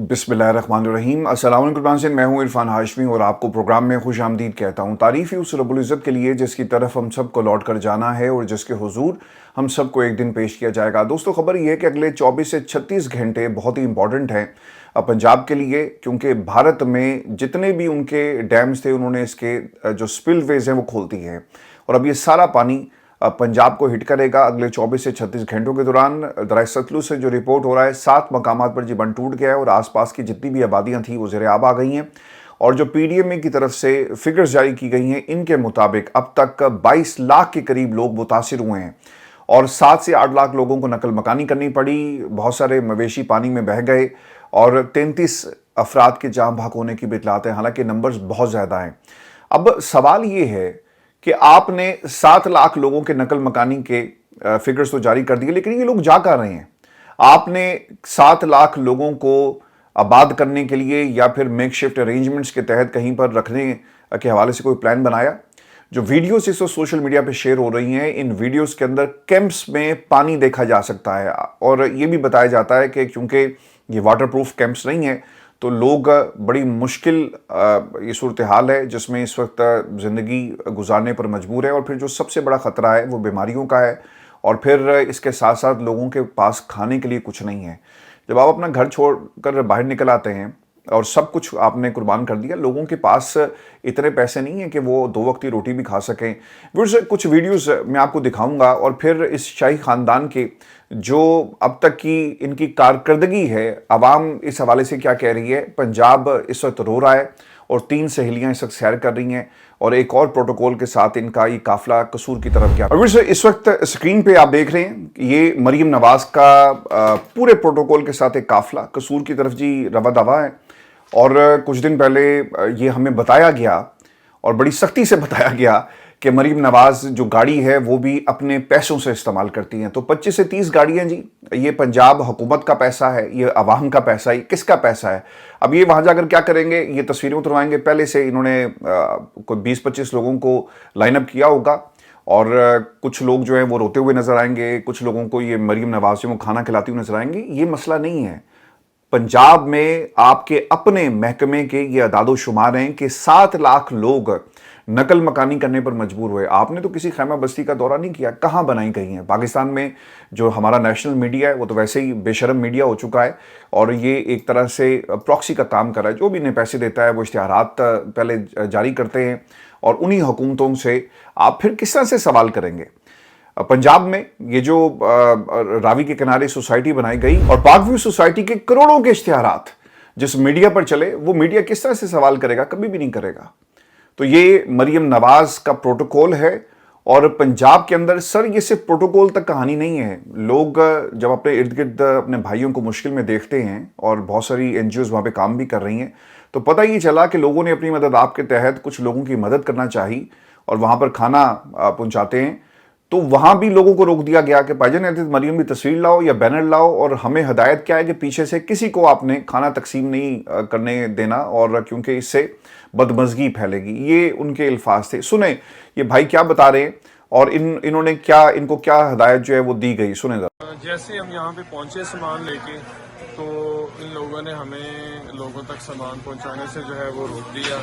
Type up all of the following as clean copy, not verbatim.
बिस्मिल्लाहिर्रहमानिर्रहीम। अस्सलाम वालेकुम। मैं हूं इरफान हाशमी और आपको प्रोग्राम में खुश आमदीद कहता हूं। तारीफ़ ही उस रब्बुल इज़्ज़त के लिए जिसकी तरफ हम सबको लौट कर जाना है और जिसके हुजूर हम सबको एक दिन पेश किया जाएगा। दोस्तों, खबर ये है कि अगले 24 से 36 घंटे बहुत ही इंपॉर्टेंट हैं पंजाब के लिए, क्योंकि भारत में जितने भी उनके डैम्स थे उन्होंने इसके जो स्पिलवेज हैं वो खोल दिए हैं और अब ये सारा पानी पंजाब को हिट करेगा अगले 24 से 36 घंटों के दौरान। दरिया सतलुज से जो रिपोर्ट हो रहा है 7 मकामात पर जी बंद टूट गया है और आसपास की जितनी भी आबादियां थी वो ज़ेर आब आ गई हैं। और जो पीडीएमए की तरफ से फिगर्स जारी की गई हैं इनके मुताबिक अब तक 22 लाख के करीब लोग मुतासिर हुए हैं और 7 से 8 लाख लोगों को नकल मकानी करनी पड़ी। बहुत सारे मवेशी पानी में बह गए और 33 अफराद के जाम भाग होने की भी इतलात है। हालांकि नंबर्स बहुत ज़्यादा हैं। अब सवाल ये है कि आपने 7 लाख लोगों के नकल मकानी के फिगर्स तो जारी कर दिए, लेकिन ये लोग जा कहाँ रहे हैं? आपने 7 लाख लोगों को आबाद करने के लिए या फिर मेकशिफ्ट अरेंजमेंट्स के तहत कहीं पर रखने के हवाले से कोई प्लान बनाया? जो वीडियोस इस वक्त सोशल मीडिया पे शेयर हो रही हैं, इन वीडियोस के अंदर कैंप्स में पानी देखा जा सकता है और ये भी बताया जाता है कि क्योंकि ये वाटर प्रूफ कैंप्स नहीं है तो लोग बड़ी मुश्किल ये सूरत हाल है जिसमें इस वक्त ज़िंदगी गुजारने पर मजबूर है। और फिर जो सबसे बड़ा ख़तरा है वो बीमारियों का है और फिर इसके साथ साथ लोगों के पास खाने के लिए कुछ नहीं है। जब आप अपना घर छोड़कर बाहर निकल आते हैं और सब कुछ आपने कुर्बान कर दिया, लोगों के पास इतने पैसे नहीं हैं कि वो 2 वक्त की रोटी भी खा सकें। फिर कुछ वीडियोस मैं आपको दिखाऊंगा और फिर इस शाही ख़ानदान के जो अब तक की इनकी कारकर्दगी है, आवाम इस हवाले से क्या कह रही है। पंजाब इस वक्त रो रहा है और 3 सहेलियाँ इस वक्त सैर कर रही हैं और एक और प्रोटोकॉल के साथ इनका ये काफिला कसूर की तरफ गया। और इस वक्त स्क्रीन पे आप देख रहे हैं ये मरीम नवाज का पूरे प्रोटोकॉल के साथ एक काफिला कसूर की तरफ जी रवा दवा है। और कुछ दिन पहले ये हमें बताया गया और बड़ी सख्ती से बताया गया कि मरीम नवाज जो गाड़ी है वो भी अपने पैसों से इस्तेमाल करती हैं। तो 25 से 30 गाड़ियाँ जी, ये पंजाब हुकूमत का पैसा है, ये अवाम का पैसा है, किसका पैसा है? अब ये वहाँ जाकर क्या करेंगे? ये तस्वीरें उतरवाएंगे। पहले से इन्होंने कोई 20-25 लोगों को लाइनअप किया होगा और कुछ लोग जो हैं वो रोते हुए नजर आएंगे, कुछ लोगों को ये मरीम नवाज जो वो खाना खिलाती हुई नजर आएंगी। ये मसला नहीं है। पंजाब में आपके अपने महकमे के ये अदादो शुमार हैं कि 7 लाख लोग नकल मकानी करने पर मजबूर हुए। आपने तो किसी खैमा बस्ती का दौरा नहीं किया, कहाँ बनाई गई हैं? पाकिस्तान में जो हमारा नेशनल मीडिया है वो तो वैसे ही बेशरम मीडिया हो चुका है और ये एक तरह से प्रॉक्सी का काम कर रहा है। जो भी इन्हें पैसे देता है वो इश्तिहारात पहले जारी करते हैं और उन्हीं हुकूमतों से आप फिर किस तरह से सवाल करेंगे? पंजाब में ये जो रावी के किनारे सोसाइटी बनाई गई और पाक व्यू सोसाइटी के करोड़ों के इश्तिहारात जिस मीडिया पर चले, वो मीडिया किस तरह से सवाल करेगा? कभी भी नहीं करेगा। तो ये मरीम नवाज का प्रोटोकॉल है और पंजाब के अंदर सर ये सिर्फ प्रोटोकॉल तक कहानी नहीं है। लोग जब अपने इर्द गिर्द अपने भाइयों को मुश्किल में देखते हैं और बहुत सारी एनजीओज वहाँ पे काम भी कर रही हैं, तो पता ही चला कि लोगों ने अपनी मदद आपके तहत कुछ लोगों की मदद करना चाहिए और वहाँ पर खाना पहुँचाते हैं। तो वहाँ भी लोगों को रोक दिया गया कि भाईजान मरीम की तस्वीर लाओ या बैनर लाओ और हमें हदायत क्या है कि पीछे से किसी को आपने खाना तकसीम नहीं करने देना और क्योंकि इससे बदमज़गी फैलेगी। ये उनके अल्फाज थे। सुने ये भाई क्या बता रहे हैं और इन्होंने क्या इनको क्या हदायत जो है वो दी गई, सुने जरा। जैसे हम यहाँ पे पहुँचे सामान लेके तो इन लोगों ने हमें लोगों तक सामान पहुँचाने से जो है वो रोक दिया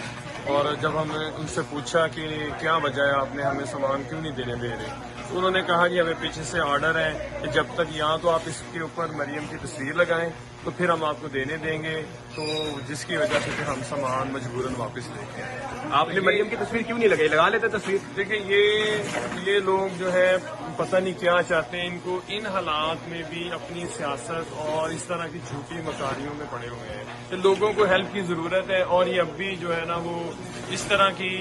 और जब हमने उनसे पूछा कि क्या वजह है आपने हमें सामान क्यों नहीं देने दे रहे, तो उन्होंने कहा कि हमें पीछे से ऑर्डर है कि जब तक यहाँ तो आप इसके ऊपर मरियम की तस्वीर लगाएं तो फिर हम आपको देने देंगे, तो जिसकी वजह से फिर हम सामान मजबूरन वापस लेके आए। आपने मरियम की तस्वीर क्यों नहीं लगाई? लगा लेते तस्वीर। देखिए ये लोग जो है पता नहीं क्या चाहते हैं, इनको इन हालात में भी अपनी सियासत और इस तरह की झूठी मकारियों में पड़े हुए हैं। तो लोगों को हेल्प की जरूरत है और ये अब भी जो है ना वो इस तरह की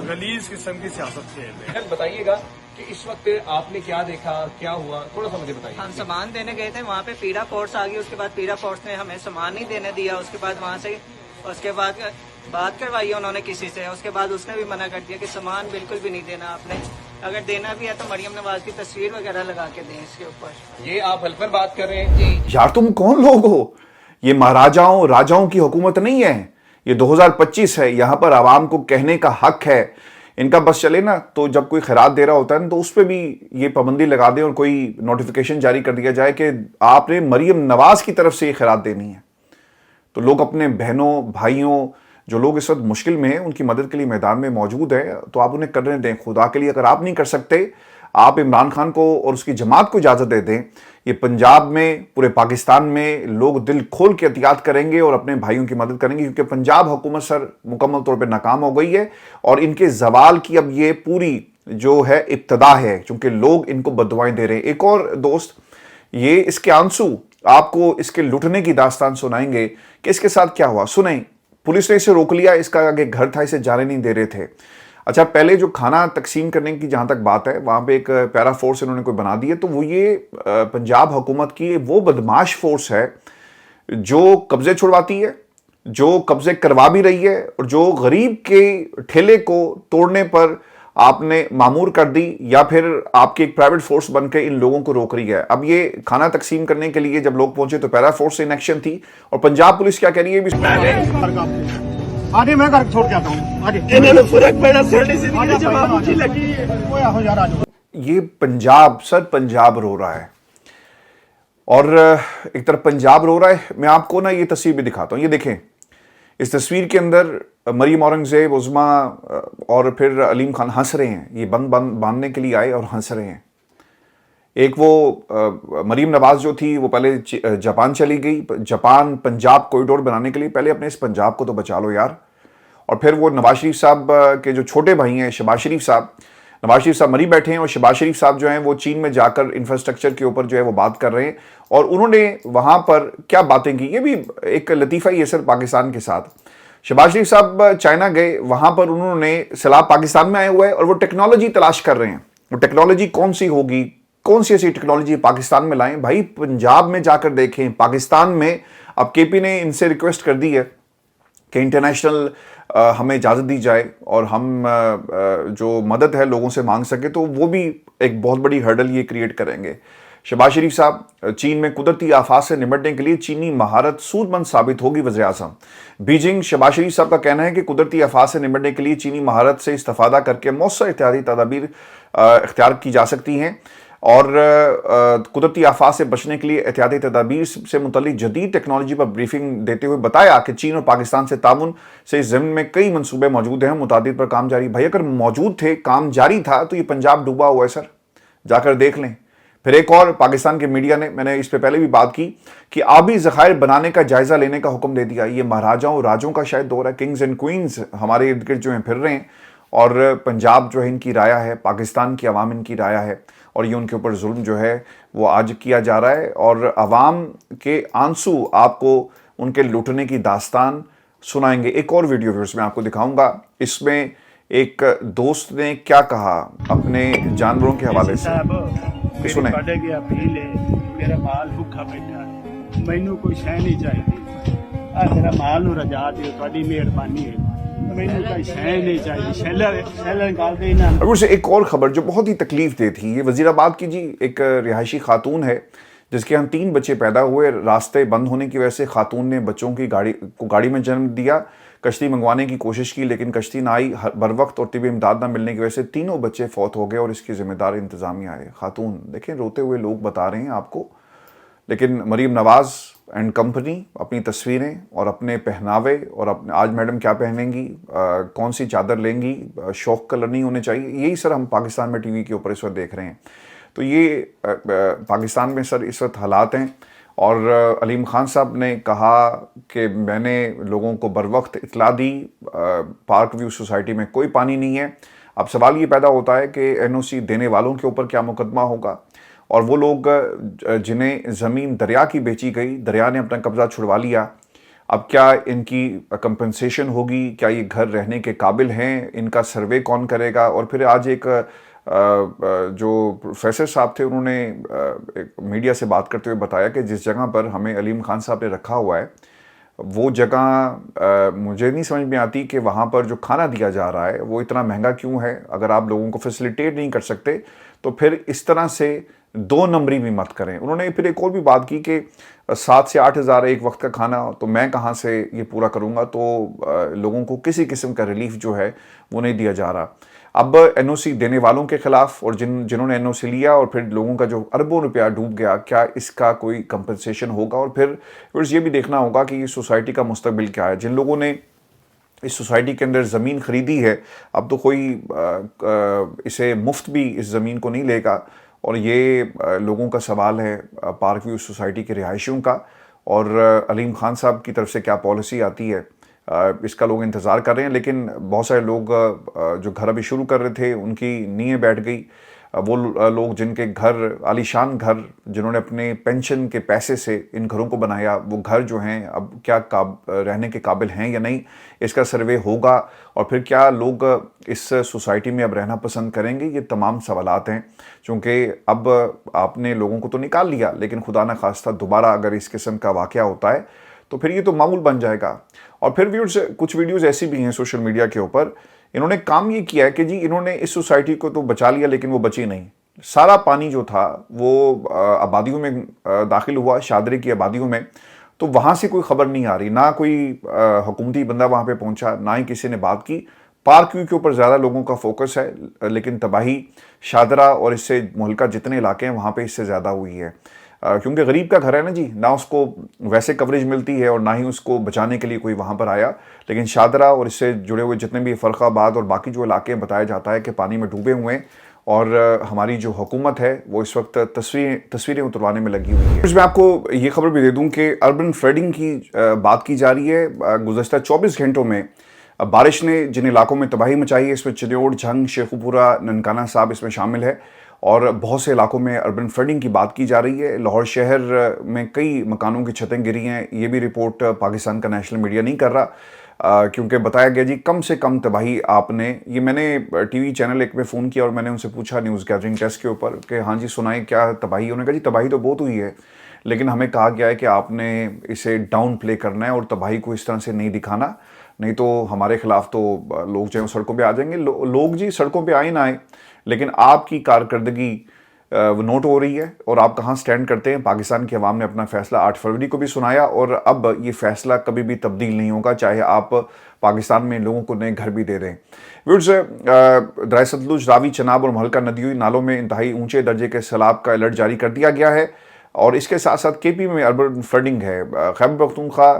गलीज किस्म की सियासत खेल रहे हैं। बताइएगा कि इस वक्त आपने क्या देखा, क्या हुआ, थोड़ा सा मुझे बताइए। हम सामान देने गए थे, वहाँ पे पीरा फोर्स आ गई। उसके बाद पीरा फोर्स ने हमें सामान नहीं देने दिया। उसके बाद वहाँ से उसके बाद बात करवाई उन्होंने किसी से, उसके बाद उसने भी मना कर दिया कि सामान बिल्कुल भी नहीं देना आपने, अगर देना भी है तो मरियम नवाज की तस्वीर वगैरह लगा के दें इसके ऊपर। ये आप हल्फन बात कर रहे हैं जी? यार तुम कौन लोग हो? ये महाराजाओं राजाओं की हुकूमत नहीं है, ये 2025 है। यहाँ पर आवाम को कहने का हक है। इनका बस चले ना तो जब कोई खैरात दे रहा होता है तो उस पर भी ये पाबंदी लगा दें और कोई नोटिफिकेशन जारी कर दिया जाए कि आपने मरियम नवाज की तरफ से ये खैरात देनी है। تو لوگ اپنے بہنوں بھائیوں جو لوگ اس وقت مشکل میں ہیں ان کی مدد کے لیے میدان میں موجود ہیں، تو آپ انہیں کرنے دیں. خدا کے لیے اگر آپ نہیں کر سکتے، آپ عمران خان کو اور اس کی جماعت کو اجازت دے دیں. یہ پنجاب میں، پورے پاکستان میں لوگ دل کھول کے احتیاط کریں گے اور اپنے بھائیوں کی مدد کریں گے، کیونکہ پنجاب حکومت سر مکمل طور پہ ناکام ہو گئی ہے اور ان کے زوال کی اب یہ پوری جو ہے ابتدا ہے، چونکہ لوگ ان کو بددعائیں دے رہے ہیں. ایک اور دوست یہ اس کے آنسو آپ کو اس کے لٹنے کی داستان سنائیں گے کہ اس کے ساتھ کیا ہوا. سنیں. پولیس نے اسے روک لیا، اس کا آگے گھر تھا، اسے جانے نہیں دے رہے تھے. اچھا، پہلے جو کھانا تقسیم کرنے کی جہاں تک بات ہے، وہاں پہ ایک پیرا فورس انہوں نے کوئی بنا دی ہے، تو وہ یہ پنجاب حکومت کی وہ بدماش فورس ہے جو قبضے چھڑواتی ہے، جو قبضے کروا بھی رہی ہے، اور جو غریب کے ٹھیلے کو توڑنے پر آپ نے معمور کر دی، یا پھر آپ کی ایک پرائیویٹ فورس بن کے ان لوگوں کو روک رہی ہے. اب یہ کھانا تقسیم کرنے کے لیے جب لوگ پہنچے تو پیرا فورس ان ایکشن تھی، اور پنجاب پولیس کیا کہہ رہی ہے آگے میں گھر چھوڑ کے آتا ہوں. یہ پنجاب سر، پنجاب رو رہا ہے، اور ایک طرف پنجاب رو رہا ہے. میں آپ کو نا یہ تصویر بھی دکھاتا ہوں. یہ دیکھیں، اس تصویر کے اندر مریم اورنگزیب، عظما اور پھر علیم خان ہنس رہے ہیں. یہ بند باندھنے کے لیے آئے اور ہنس رہے ہیں. ایک وہ مریم نواز جو تھی وہ پہلے جاپان چلی گئی، جاپان پنجاب کوریڈور بنانے کے لیے. پہلے اپنے اس پنجاب کو تو بچا لو یار. اور پھر وہ نواز شریف صاحب کے جو چھوٹے بھائی ہیں شہباز شریف صاحب، نواز شریف صاحب مری بیٹھے ہیں، اور شہباز شریف صاحب جو ہیں وہ چین میں جا کر انفراسٹرکچر کے اوپر جو ہے وہ بات کر رہے ہیں. اور انہوں نے وہاں پر کیا باتیں کی، یہ بھی ایک لطیفہ ہی ہے سر پاکستان کے ساتھ. شہباز شریف صاحب چائنا گئے، وہاں پر انہوں نے سیلاب پاکستان میں آئے ہوئے اور وہ ٹیکنالوجی تلاش کر رہے ہیں. وہ ٹیکنالوجی کون سی ہوگی، کون سی ایسی ٹیکنالوجی پاکستان میں لائیں. بھائی پنجاب میں جا کر دیکھیں، پاکستان میں. اب کے پی نے ان سے ریکویسٹ کر دی ہے کہ انٹرنیشنل ہمیں اجازت دی جائے اور ہم جو مدد ہے لوگوں سے مانگ سکے، تو وہ بھی ایک بہت بڑی ہرڈل یہ کریٹ کریں گے. شہباز شریف صاحب، چین میں قدرتی آفات سے نمٹنے کے لیے چینی مہارت سود مند ثابت ہوگی. وزیر اعظم بیجنگ. شہباز شریف صاحب کا کہنا ہے کہ قدرتی آفات سے نمٹنے کے لیے چینی مہارت سے استفادہ کر کے مؤثر احتیاطی تدابیر اختیار کی جا سکتی ہیں، اور قدرتی آفات سے بچنے کے لیے احتیاطی تدابیر سے متعلق جدید ٹیکنالوجی پر بریفنگ دیتے ہوئے بتایا کہ چین اور پاکستان سے تعاون سے اس ضمن میں کئی منصوبے موجود ہیں، متعدد پر کام جاری. بھائی اگر موجود تھے، کام جاری تھا، تو یہ پنجاب ڈوبا ہوا ہے سر، جا کر دیکھ لیں. پھر ایک اور پاکستان کے میڈیا نے، میں نے اس پہ پہلے بھی بات کی، کہ آبی ذخائر بنانے کا جائزہ لینے کا حکم دے دیا. یہ مہاراجاؤں اور راجوں کا شاید دور ہے. کنگز اینڈ کوئنز ہمارے ارد گرد جو ہیں پھر رہے ہیں، اور پنجاب جو ہے ان کی رایا ہے، پاکستان کی عوام ان کی رایا ہے، اور یہ ان کے اوپر ظلم جو ہے وہ آج کیا جا رہا ہے. اور عوام کے آنسو آپ کو ان کے لوٹنے کی داستان سنائیں گے. ایک اور ویڈیو ویورز میں آپ کو دکھاؤں گا. اس میں ایک دوست نے کیا کہا اپنے جانوروں کے حوالے سے، سنیں. میرا مال بھوکا بیٹھا ہے، مینوں کوئی شے نہیں چاہیے. میرا مال نو رجا دیو، تہاڈی مہربانی ہے. ایک اور خبر جو بہت ہی تکلیف دہ تھی، یہ وزیر آباد کی جی ایک رہائشی خاتون ہے جس کے ہم 3 بچے پیدا ہوئے. راستے بند ہونے کی وجہ سے خاتون نے بچوں کی گاڑی میں جنم دیا. کشتی منگوانے کی کوشش کی لیکن کشتی نہ آئی بر وقت، اور طبی امداد نہ ملنے کی وجہ سے 3 بچے فوت ہو گئے، اور اس کی ذمہ دار انتظامیہ ہے. خاتون دیکھیں، روتے ہوئے لوگ بتا رہے ہیں آپ کو، لیکن مریم نواز اینڈ کمپنی اپنی تصویریں اور اپنے پہناوے، اور آج میڈم کیا پہنیں گی، کون سی چادر لیں گی، شوق کلر نہیں ہونے چاہیے. یہی سر ہم پاکستان میں ٹی وی کے اوپر اس وقت دیکھ رہے ہیں. تو یہ پاکستان میں سر اس وقت حالات ہیں. اور علیم خان صاحب نے کہا کہ میں نے لوگوں کو بر وقت اطلاع دی، پارک ویو سوسائٹی میں کوئی پانی نہیں ہے. اب سوال یہ پیدا ہوتا ہے کہ این او سی دینے والوں کے اوپر کیا مقدمہ ہوگا، اور وہ لوگ جنہیں زمین دریا کی بیچی گئی، دریا نے اپنا قبضہ چھڑوا لیا، اب کیا ان کی کمپنسیشن ہوگی، کیا یہ گھر رہنے کے قابل ہیں، ان کا سروے کون کرے گا. اور پھر آج ایک جو پروفیسر صاحب تھے، انہوں نے میڈیا سے بات کرتے ہوئے بتایا کہ جس جگہ پر ہمیں علیم خان صاحب نے رکھا ہوا ہے، وہ جگہ مجھے نہیں سمجھ میں آتی کہ وہاں پر جو کھانا دیا جا رہا ہے وہ اتنا مہنگا کیوں ہے. اگر آپ لوگوں کو فیسیلیٹیٹ نہیں کر سکتے تو پھر اس طرح سے 2 نمبری بھی مت کریں. انہوں نے پھر ایک اور بھی بات کی کہ 7 سے 8 ہزار ایک وقت کا کھانا تو میں کہاں سے یہ پورا کروں گا، تو لوگوں کو کسی قسم کا ریلیف جو ہے وہ نہیں دیا جا رہا. अब एनओसी देने वालों के खिलाफ और जिन्होंने एनओसी लिया और फिर लोगों का जो अरबों रुपया डूब गया, क्या इसका कोई कंपनसेशन होगा? और फिर ये भी देखना होगा कि इस सोसाइटी का मुस्तकबिल क्या है। जिन लोगों ने इस सोसाइटी के अंदर ज़मीन ख़रीदी है, अब तो कोई इसे मुफ्त भी इस ज़मीन को नहीं लेगा, और ये लोगों का सवाल है पार्क व्यू सोसाइटी के रिहायशियों का। और अलीम खान साहब की तरफ से क्या पॉलिसी आती है, इसका लोग इंतज़ार कर रहे हैं। लेकिन बहुत सारे लोग जो घर अभी शुरू कर रहे थे, उनकी नीयें बैठ गई। वो लोग जिनके घर, आलीशान घर, जिन्होंने अपने पेंशन के पैसे से इन घरों को बनाया, वो घर जो हैं अब क्या रहने के काबिल हैं या नहीं, इसका सर्वे होगा। और फिर क्या लोग इस सोसाइटी में अब रहना पसंद करेंगे, ये तमाम सवालात हैं। चूँकि अब आपने लोगों को तो निकाल लिया, लेकिन खुदा न खास्ता दोबारा अगर इस किस्म का वाक़या होता है तो फिर ये तो मामूल बन जाएगा। और फिर व्यूअर्स, कुछ वीडियोज़ ऐसी भी हैं सोशल मीडिया के ऊपर, इन्होंने काम ये किया है कि जी इन्होंने इस सोसाइटी को तो बचा लिया, लेकिन वो बची नहीं। सारा पानी जो था वो आबादियों में दाखिल हुआ, शादरे की आबादियों में, तो वहाँ से कोई खबर नहीं आ रही, ना कोई हुकूमती बंदा वहाँ पे पहुँचा, ना ही किसी ने बात की। पार्क व्यू के ऊपर ज़्यादा लोगों का फोकस है, लेकिन तबाही शादरा और इससे मुहल्का जितने इलाके हैं वहाँ पे इससे ज़्यादा हुई है। क्योंकि गरीब का घर है ना जी, ना उसको वैसे कवरेज मिलती है और ना ही उसको बचाने के लिए कोई वहाँ पर आया। लेकिन शादरा और इससे जुड़े हुए जितने भी फ़र्खाबाद और बाकी जो इलाके बताया जाता है कि पानी में डूबे हुए हैं, और हमारी जो हुकूमत है वो इस वक्त तस्वीरें उतरवाने में लगी हुई है। कुछ मैं आपको ये खबर भी दे दूँ कि अर्बन फ्लडिंग की बात की जा रही है। गुज़श्ता 24 घंटों में बारिश ने जिन इलाकों में तबाही मचाई है, इसमें चिन्योड़, झंग, शेखुपुरा, ननकाना साहब इसमें शामिल है। और बहुत से इलाकों में अर्बन फ्लडिंग की बात की जा रही है। लाहौर शहर में कई मकानों की छतें गिरी हैं। ये भी रिपोर्ट पाकिस्तान का नेशनल मीडिया नहीं कर रहा, क्योंकि बताया गया जी कम से कम तबाही आपने, ये मैंने टीवी चैनल एक में फ़ोन किया और मैंने उनसे पूछा न्यूज़ गैदरिंग टेस्ट के ऊपर कि हाँ जी सुनाए क्या तबाही। उन्होंने कहा जी तबाही तो बहुत हुई है, लेकिन हमें कहा गया है कि आपने इसे डाउन प्ले करना है और तबाही को इस तरह से नहीं दिखाना, नहीं तो हमारे खिलाफ तो लोग जो है सड़कों पे आ जाएंगे। लोग जी सड़कों पे आए ना आए, लेकिन आपकी कारकर्दगी नोट हो रही है और आप कहाँ स्टैंड करते हैं। पाकिस्तान की आवाम ने अपना फैसला 8 फरवरी को भी सुनाया, और अब ये फैसला कभी भी तब्दील नहीं होगा, चाहे आप पाकिस्तान में लोगों को नए घर भी दे दें। व्यूअर्स, दरिया सतलुज, रावी, चनाब और महलका नदियों नालों में इंतहाई ऊंचे दर्जे के सैलाब का अलर्ट जारी कर दिया गया है। और इसके साथ साथ केपी में अर्बन फ्लडिंग है। खैबर पख्तूनख्वा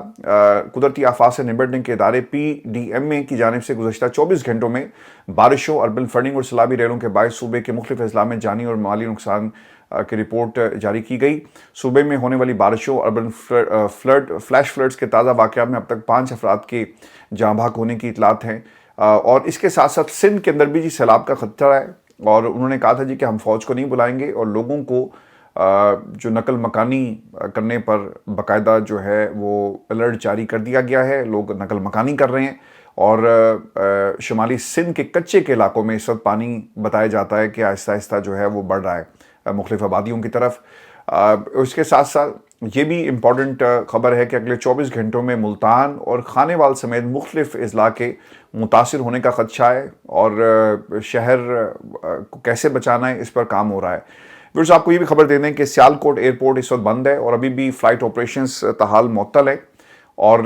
कुदरती आफात से निपटने के इदारे PDMA की जानिब से गुज़श्ता 24 घंटों में बारिशों, अर्बन फ्लडिंग और सैलाबी रेलों के बायस सूबे के मुख्तलिफ अजला में जानी और माली नुकसान की रिपोर्ट जारी की गई। सूबे में होने वाली बारिशों, अर्बन फ्लैश फ्लड्स के ताज़ा वाक़यात में अब तक 5 अफराद के जाँ बहक होने की इतलात हैं। और इसके साथ साथ सिंध के अंदर भी जी सैलाब का खतरा है, और उन्होंने कहा था जी कि हम फ़ौज को नहीं बुलाएंगे, और लोगों को जो नकल मकानी करने पर बाकायदा जो है वो अलर्ट जारी कर दिया गया है। लोग नकल मकानी कर रहे हैं, और शुमाली सिंध के कच्चे के इलाकों में इस वक्त पानी बताया जाता है कि आहिस्ता आहिस्ता जो है वो बढ़ रहा है मुख्तलिफ आबादियों की तरफ। उसके साथ साथ ये भी इम्पॉर्टेंट खबर है कि अगले 24 घंटों में मुल्तान और खानेवाल समेत मुख्तलिफ अजला के मुतासिर होने का खदशा है, और शहर को कैसे बचाना है इस पर काम हो रहा है। व्यूअर्स, आपको ये भी खबर दे दें कि सियालकोट एयरपोर्ट इस वक्त बंद है और अभी भी फ़्लाइट ऑपरेशंस ताहाल मुअत्तल है। और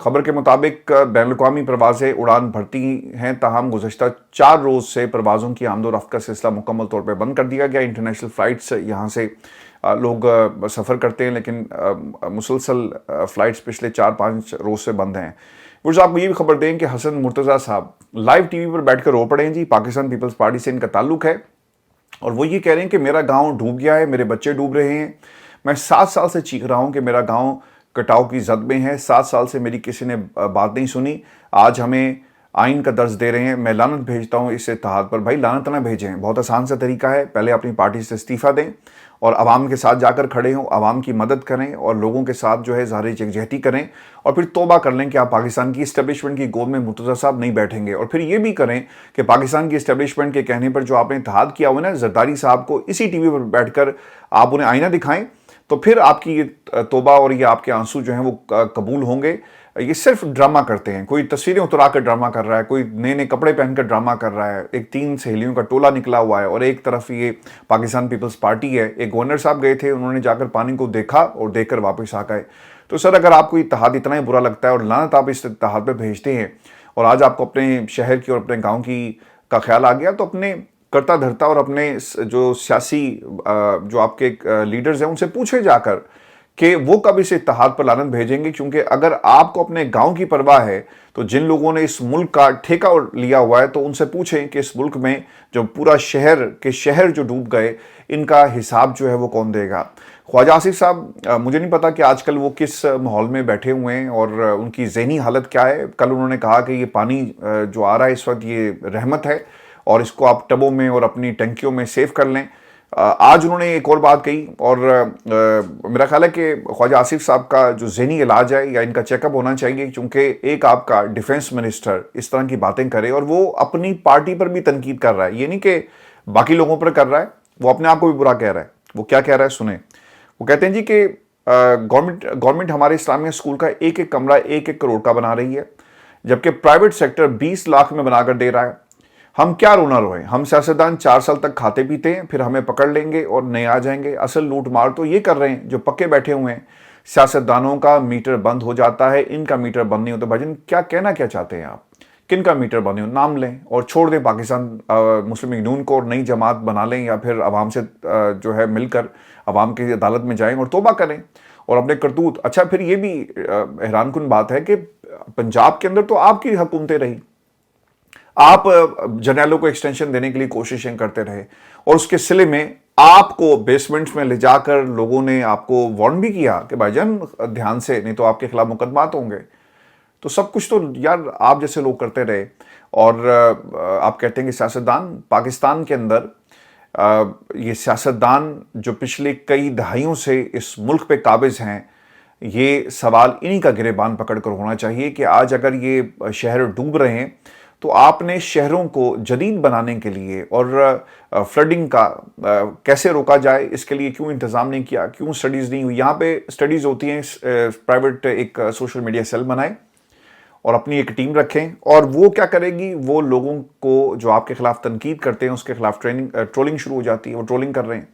ख़बर के मुताबिक बैनुल-अक़वामी परवाज़ें उड़ान भरती हैं, ताहम गुज़श्ता 4 रोज़ से परवाज़ों की आमद-ओ-रफ़्त का सिलसिला मुकम्मल तौर पर बंद कर दिया गया। इंटरनेशनल फ़्लाइट्स यहाँ से लोग सफ़र करते हैं, लेकिन मुसलसल फ़्लाइट्स पिछले 4-5 रोज़ से बंद हैं। व्यूअर्स, आपको ये भी खबर दें कि हसन मुर्तज़ा साहब लाइव टीवी पर बैठ कर रो पड़े हैं जी। पाकिस्तान पीपल्स पार्टी से इनका ताल्लुक़ है, और वो ये कह रहे हैं कि मेरा गांव डूब गया है, मेरे बच्चे डूब रहे हैं, मैं 7 साल से चीख रहा हूं कि मेरा गांव कटाव की जद में है, 7 साल से मेरी किसी ने बात नहीं सुनी, आज हमें आइन का दर्ज दे रहे हैं। मैं लानत भेजता हूं इस इत्तेहाद पर। भाई लानत ना भेजें, बहुत आसान सा तरीका है, पहले अपनी पार्टी से इस्तीफ़ा दें और आवाम के साथ जाकर खड़े हों, आवाम की मदद करें और लोगों के साथ जो है ज़ाहिर यकजहती करें, और फिर तौबा कर लें कि आप पाकिस्तान की इस्टेब्लिशमेंट की गोद में मुर्तज़ा साहब नहीं बैठेंगे। और फिर ये भी करें कि पाकिस्तान की इस्टेब्लिशमेंट के कहने पर जो आपने इत्तेहाद किया हुआ ना जरदारी साहब को, इसी टीवी पर बैठकर आप उन्हें आईना दिखाएं, तो फिर आपकी ये तौबा और ये आपके आंसू जो हैं वो कबूल होंगे। ये सिर्फ ड्रामा करते हैं, कोई तस्वीरें उतरा कर ड्रामा कर रहा है, कोई नए नए कपड़े पहनकर ड्रामा कर रहा है। एक 3 सहेलियों का टोला निकला हुआ है, और एक तरफ ये पाकिस्तान पीपल्स पार्टी है। एक गवर्नर साहब गए थे, उन्होंने जाकर पानी को देखा और देखकर वापस आ गए। तो सर, अगर आपको इत्तेहाद इतना ही बुरा लगता है और लानत आप इस इत्तेहाद पर भेजते हैं, और आज आपको अपने शहर की और अपने गाँव की کا خیال آ گیا تو اپنے کرتا دھرتا اور اپنے جو سیاسی جو آپ کے لیڈرز ہیں ان سے پوچھے جا کر کہ وہ کب اس اتحاد پر لعنت بھیجیں گے، کیونکہ اگر آپ کو اپنے گاؤں کی پرواہ ہے تو جن لوگوں نے اس ملک کا ٹھیکہ لیا ہوا ہے تو ان سے پوچھیں کہ اس ملک میں جو پورا شہر جو ڈوب گئے ان کا حساب جو ہے وہ کون دے گا۔ خواجہ آصف صاحب، مجھے نہیں پتا کہ آج کل وہ کس ماحول میں بیٹھے ہوئے ہیں اور ان کی ذہنی حالت کیا ہے۔ کل انہوں نے کہا کہ یہ پانی جو آ رہا ہے اس وقت یہ رحمت ہے اور اس کو آپ ٹبوں میں اور اپنی ٹنکیوں میں سیو کر لیں۔ آج انہوں نے ایک اور بات کہی اور میرا خیال ہے کہ خواجہ آصف صاحب کا جو ذہنی علاج ہے یا ان کا چیک اپ ہونا چاہیے، چونکہ ایک آپ کا ڈیفنس منسٹر اس طرح کی باتیں کرے اور وہ اپنی پارٹی پر بھی تنقید کر رہا ہے، یہ نہیں کہ باقی لوگوں پر کر رہا ہے، وہ اپنے آپ کو بھی برا کہہ رہا ہے۔ وہ کیا کہہ رہا ہے سنیں۔ وہ کہتے ہیں جی کہ گورنمنٹ ہمارے اسلامیہ اسکول کا ایک ایک کمرہ 1-1 کروڑ کا بنا رہی ہے، جبکہ پرائیویٹ سیکٹر 20 لاکھ میں بنا کر دے رہا ہے۔ ہم کیا رونا روئیں، ہم سیاستدان 4 سال تک کھاتے پیتے ہیں، پھر ہمیں پکڑ لیں گے اور نئے آ جائیں گے۔ اصل لوٹ مار تو یہ کر رہے ہیں جو پکے بیٹھے ہوئے ہیں۔ سیاستدانوں کا میٹر بند ہو جاتا ہے، ان کا میٹر بند نہیں ہوتا۔ بھاجن کیا کہنا کیا چاہتے ہیں آپ؟ کن کا میٹر بند ہو؟ نام لیں اور چھوڑ دیں پاکستان مسلم لیگ نون کو اور نئی جماعت بنا لیں، یا پھر عوام سے جو ہے مل کر عوام کی عدالت میں جائیں اور توبہ کریں اور اپنے کرتوت۔ اچھا، پھر یہ بھی حیران کن بات ہے کہ پنجاب کے اندر تو آپ کی حکومتیں رہی، آپ جرنیلوں کو ایکسٹینشن دینے کے لیے کوششیں کرتے رہے اور اس کے صلے میں آپ کو بیسمنٹس میں لے جا کر لوگوں نے آپ کو وارن بھی کیا کہ بھائی جان دھیان سے، نہیں تو آپ کے خلاف مقدمات ہوں گے۔ تو سب کچھ تو یار آپ جیسے لوگ کرتے رہے اور آپ کہتے ہیں کہ سیاستدان پاکستان کے اندر یہ سیاستدان جو پچھلے کئی دہائیوں سے اس ملک پہ قابض ہیں، یہ سوال انہی کا گریبان پکڑ کر ہونا چاہیے کہ آج اگر یہ شہر ڈوب رہے ہیں تو آپ نے شہروں کو جدید بنانے کے لیے اور فلڈنگ کا کیسے روکا جائے اس کے لیے کیوں انتظام نہیں کیا، کیوں سٹڈیز نہیں ہوئی؟ یہاں پہ سٹڈیز ہوتی ہیں، پرائیویٹ ایک سوشل میڈیا سیل بنائیں اور اپنی ایک ٹیم رکھیں، اور وہ کیا کرے گی، وہ لوگوں کو جو آپ کے خلاف تنقید کرتے ہیں اس کے خلاف ٹرولنگ شروع ہو جاتی ہے۔ وہ ٹرولنگ کر رہے ہیں۔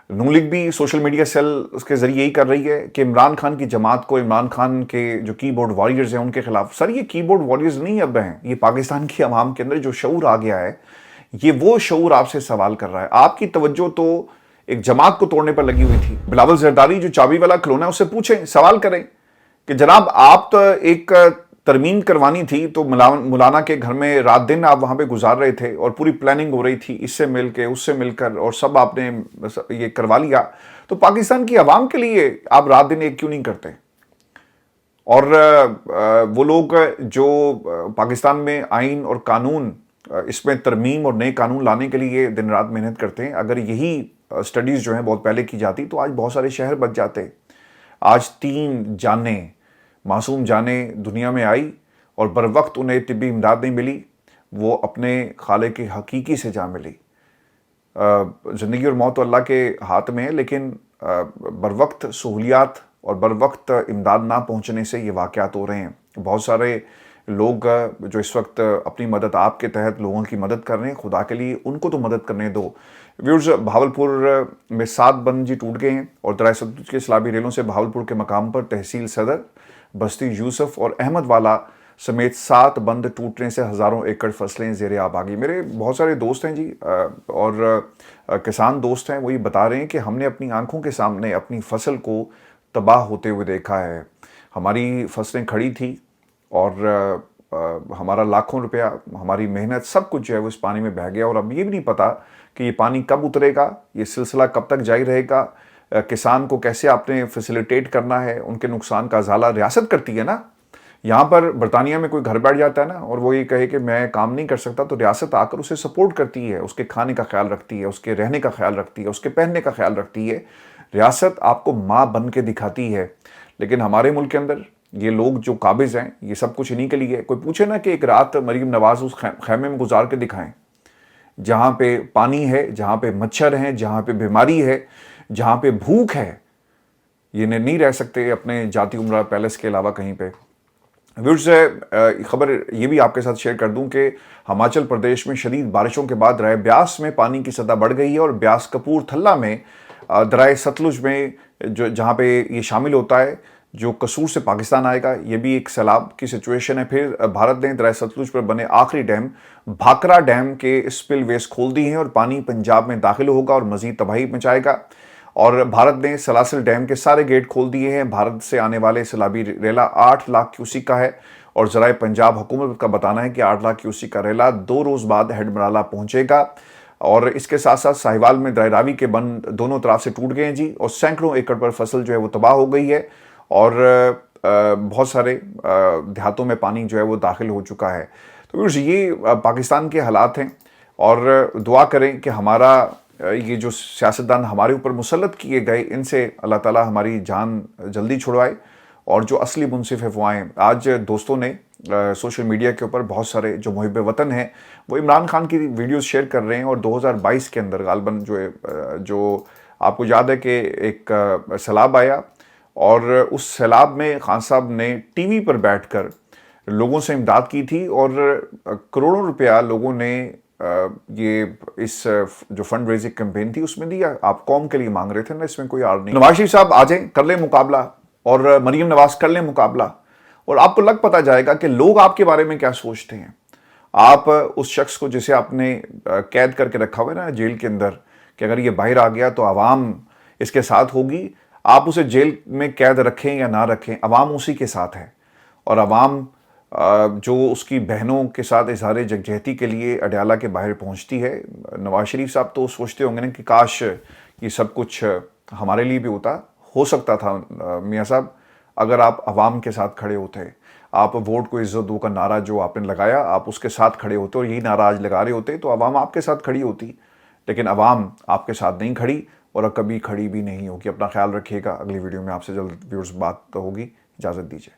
نون لیگ بھی سوشل میڈیا سیل اس کے ذریعے یہی کر رہی ہے کہ عمران خان کی جماعت کو، عمران خان کے جو کی بورڈ واریئرز ہیں ان کے خلاف۔ سر یہ کی بورڈ واریئرز نہیں اب ہیں، یہ پاکستان کی عوام کے اندر جو شعور آ گیا ہے، یہ وہ شعور آپ سے سوال کر رہا ہے۔ آپ کی توجہ تو ایک جماعت کو توڑنے پر لگی ہوئی تھی۔ بلاول زرداری جو چابی والا کھلونا ہے، اس سے پوچھیں، سوال کریں کہ جناب آپ تو ایک ترمیم کروانی تھی تو مولانا کے گھر میں رات دن آپ وہاں پہ گزار رہے تھے اور پوری پلاننگ ہو رہی تھی، اس سے مل کے اس سے مل کر، اور سب آپ نے یہ کروا لیا، تو پاکستان کی عوام کے لیے آپ رات دن ایک کیوں نہیں کرتے؟ اور وہ لوگ جو پاکستان میں آئین اور قانون، اس میں ترمیم اور نئے قانون لانے کے لیے دن رات محنت کرتے ہیں، اگر یہی سٹڈیز جو ہیں بہت پہلے کی جاتی تو آج بہت سارے شہر بچ جاتے۔ آج 3 جانیں، معصوم جانیں دنیا میں آئی اور بر وقت انہیں طبی امداد نہیں ملی، وہ اپنے خالق حقیقی سے جا ملی۔ زندگی اور موت تو اللہ کے ہاتھ میں ہے، لیکن بر وقت سہولیات اور بر وقت امداد نہ پہنچنے سے یہ واقعات ہو رہے ہیں۔ بہت سارے لوگ جو اس وقت اپنی مدد آپ کے تحت لوگوں کی مدد کر رہے ہیں، خدا کے لیے ان کو تو مدد کرنے دو۔ ویورز، بہاولپور میں 7 بند جی ٹوٹ گئے ہیں اور درائے ستلج کے سیلابی ریلوں سے بہاولپور کے مقام پر تحصیل صدر، بستی یوسف اور احمد والا سمیت 7 بند ٹوٹنے سے ہزاروں ایکڑ فصلیں زیر آب آ گئی۔ میرے بہت سارے دوست ہیں جی اور کسان دوست ہیں، وہ یہ بتا رہے ہیں کہ ہم نے اپنی آنکھوں کے سامنے اپنی فصل کو تباہ ہوتے ہوئے دیکھا ہے۔ ہماری فصلیں کھڑی تھی اور ہمارا لاکھوں روپیہ، ہماری محنت، سب کچھ جو ہے وہ اس پانی میں بہہ گیا، اور اب یہ بھی نہیں پتا کہ یہ پانی کب اترے گا، یہ سلسلہ کب تک جاری رہے گا، کسان کو کیسے آپ نے فیسیلیٹیٹ کرنا ہے، ان کے نقصان کا ازالہ ریاست کرتی ہے نا۔ یہاں پر برطانیہ میں کوئی گھر بیٹھ جاتا ہے نا اور وہ یہ کہے کہ میں کام نہیں کر سکتا، تو ریاست آ کر اسے سپورٹ کرتی ہے، اس کے کھانے کا خیال رکھتی ہے، اس کے رہنے کا خیال رکھتی ہے، اس کے پہننے کا خیال رکھتی ہے۔ ریاست آپ کو ماں بن کے دکھاتی ہے۔ لیکن ہمارے ملک کے اندر یہ لوگ جو قابض ہیں، یہ سب کچھ انہی کے لیے۔ کوئی پوچھے نا کہ ایک رات مریم نواز اس خیمے میں گزار کے دکھائیں جہاں پہ پانی ہے، جہاں پہ مچھر ہیں، جہاں پہ بیماری ہے، جہاں پہ بھوک ہے، یہ نہیں رہ سکتے اپنے جاتی عمرہ پیلس کے علاوہ کہیں پہ۔ ویورز، خبر یہ بھی آپ کے ساتھ شیئر کر دوں کہ ہماچل پردیش میں شدید بارشوں کے بعد درائے بیاس میں پانی کی سطح بڑھ گئی ہے اور بیاس کپور تھلہ میں درائے ستلج میں جہاں پہ یہ شامل ہوتا ہے، जो कसूर से पाकिस्तान आएगा। ये भी एक सैलाब की सिचुएशन है। फिर भारत ने दरिया सतलुज पर बने आखिरी डैम भाखरा डैम के स्पिलवेज खोल दी हैं और पानी पंजाब में दाखिल होगा और मजीद तबाही मचाएगा। और भारत ने सलासिल डैम के सारे गेट खोल दिए हैं। भारत से आने वाले सैलाबी रेला 8 लाख क्यूसिक का है और ज़राए पंजाब हुकूमत का बताना है कि 8 लाख क्यूसिक का रेला 2 रोज़ बाद हेडमराला पहुंचेगा। और इसके साथ साथ साहिवाल में दरिया रावी के बंद दोनों तरफ से टूट गए हैं जी, और सैकड़ों एकड़ पर फसल जो है वो तबाह हो गई है और बहुत सारे देहातों में पानी जो है वो दाखिल हो चुका है। तो व्यूअर्स, ये पाकिस्तान के हालात हैं और दुआ करें कि हमारा ये जो सियासतदान हमारे ऊपर मुसल्लत किए गए, इनसे अल्लाह ताला हमारी जान जल्दी छुड़वाए और जो असली मुनसिफ है वो आएँ। आज दोस्तों ने सोशल मीडिया के ऊपर बहुत सारे जो मुहिब वतन हैं वो इमरान खान की वीडियोस शेयर कर रहे हैं और 2022 के अंदर गालबन जो आपको याद है कि एक सैलाब आया और उस सैलाब में खान साहब ने टीवी पर बैठकर लोगों से इमदाद की थी और करोड़ों रुपया लोगों ने ये इस जो फंड रेजिंग कैंपेन थी उसमें दिया। आप कौम के लिए मांग रहे थे ना, इसमें कोई आड़ नहीं। नवाज शरीफ साहब आ जाएं, कर लें मुकाबला, और मरीम नवाज कर लें मुकाबला, और आपको लग पता जाएगा कि लोग आपके बारे में क्या सोचते हैं। आप उस शख्स को जिसे आपने कैद करके रखा हुआ है ना जेल के अंदर, कि अगर ये बाहर आ गया तो आवाम इसके साथ होगी, आप उसे जेल में कैद रखें या ना रखें, आवाम उसी के साथ है। और आवाम जो उसकी बहनों के साथ इजहार यकजहती के लिए अडयाला के बाहर पहुंचती है। नवाज शरीफ साहब तो सोचते होंगे ना कि काश ये सब कुछ हमारे लिए भी होता, हो सकता था मियाँ साहब, अगर आप आवाम के साथ खड़े होते, आप वोट को इज्जत दो का नारा जो आपने लगाया, आप उसके साथ खड़े होते और यही नारा आज लगा रहे होते तो आवाम आपके साथ खड़ी होती। लेकिन आवाम आपके साथ नहीं खड़ी और कभी खड़ी भी नहीं होगी। अपना ख्याल रखिएगा। अगली वीडियो में आपसे जल्द व्यूअर्स बात होगी। इजाज़त दीजिए।